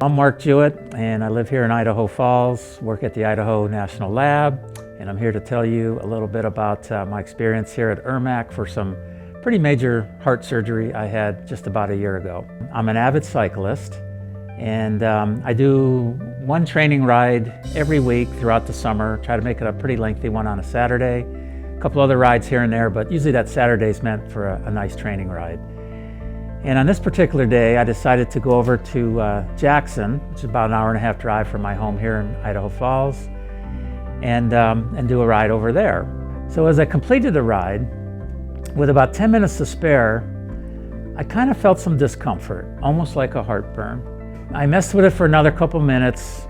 I'm Marc Jewett, and I live here in Idaho Falls, work at the Idaho National Lab, and I'm here to tell you a little bit about my experience here at EIRMC for some pretty major heart surgery I had just about a year ago. I'm an avid cyclist, and I do one training ride every week throughout the summer, try to make it a pretty lengthy one on a Saturday, a couple other rides here and there, but usually that Saturday's meant for a nice training ride. And on this particular day, I decided to go over to Jackson, which is about an hour and a half drive from my home here in Idaho Falls, and do a ride over there. So as I completed the ride, with about 10 minutes to spare, I kind of felt some discomfort, almost like a heartburn. I messed with it for another couple minutes,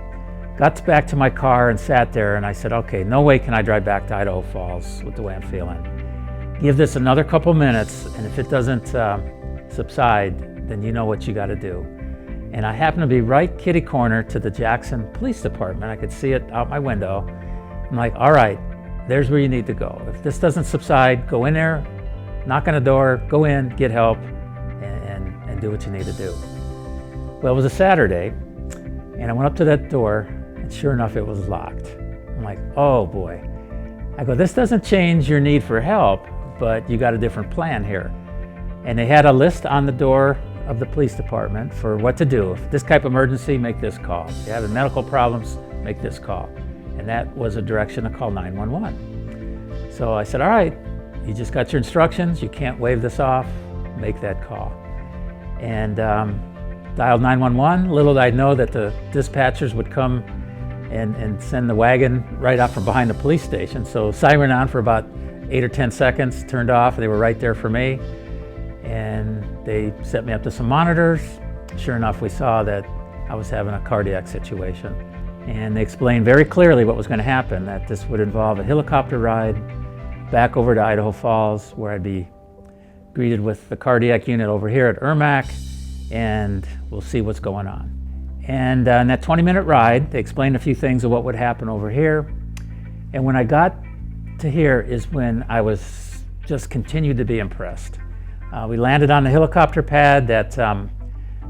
got back to my car and sat there, and I said, okay, no way can I drive back to Idaho Falls with the way I'm feeling. Give this another couple minutes, and if it doesn't subside, then you know what you got to do. And I happened to be right kitty corner to the Jackson Police Department. I could see it out my window. I'm like, all right, there's where you need to go. If this doesn't subside, go in there, knock on the door, go in, get help, and do what you need to do. Well, it was a Saturday, and I went up to that door, and sure enough, it was locked. I'm like, oh boy. I go, this doesn't change your need for help, but you got a different plan here. And they had a list on the door of the police department for what to do. If this type of emergency, make this call. If you're having medical problems, make this call. And that was a direction to call 911. So I said, all right, you just got your instructions. You can't wave this off. Make that call. And dialed 911. Little did I know that the dispatchers would come and send the wagon right out from behind the police station. So siren on for about 8 or 10 seconds, turned off. They were right there for me. And they set me up to some monitors. Sure enough, we saw that I was having a cardiac situation. And they explained very clearly what was going to happen, that this would involve a helicopter ride back over to Idaho Falls, where I'd be greeted with the cardiac unit over here at EIRMC, and we'll see what's going on. And in that 20-minute ride, they explained a few things of what would happen over here. And when I got to here is when I was just continued to be impressed. We landed on the helicopter pad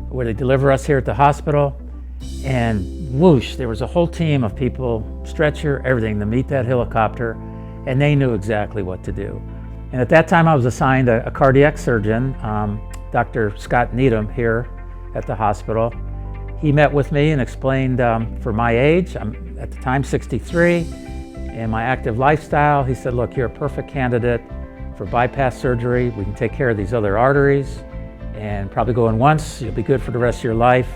where they deliver us here at the hospital, and whoosh, there was a whole team of people, stretcher, everything, to meet that helicopter, and they knew exactly what to do. And at that time I was assigned a cardiac surgeon, Dr. Scott Needham here at the hospital. He met with me and explained for my age, I'm at the time 63, and my active lifestyle. He said, look, you're a perfect candidate for bypass surgery. We can take care of these other arteries and probably go in once. You'll be good for the rest of your life.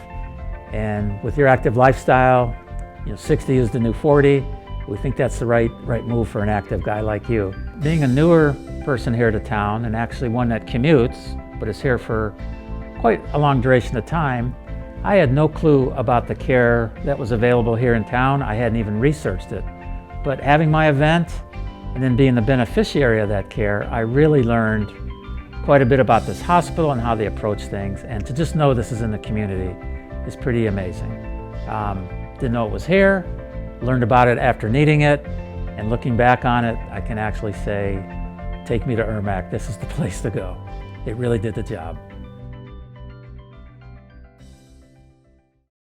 And with your active lifestyle, 60 is the new 40. We think that's the right move for an active guy like you. Being a newer person here to town, and actually one that commutes, but is here for quite a long duration of time, I had no clue about the care that was available here in town. I hadn't even researched it. But having my event, and then being the beneficiary of that care, I really learned quite a bit about this hospital and how they approach things. And to just know this is in the community is pretty amazing. Didn't know it was here, learned about it after needing it, and looking back on it, I can actually say, take me to EIRMC, this is the place to go. It really did the job.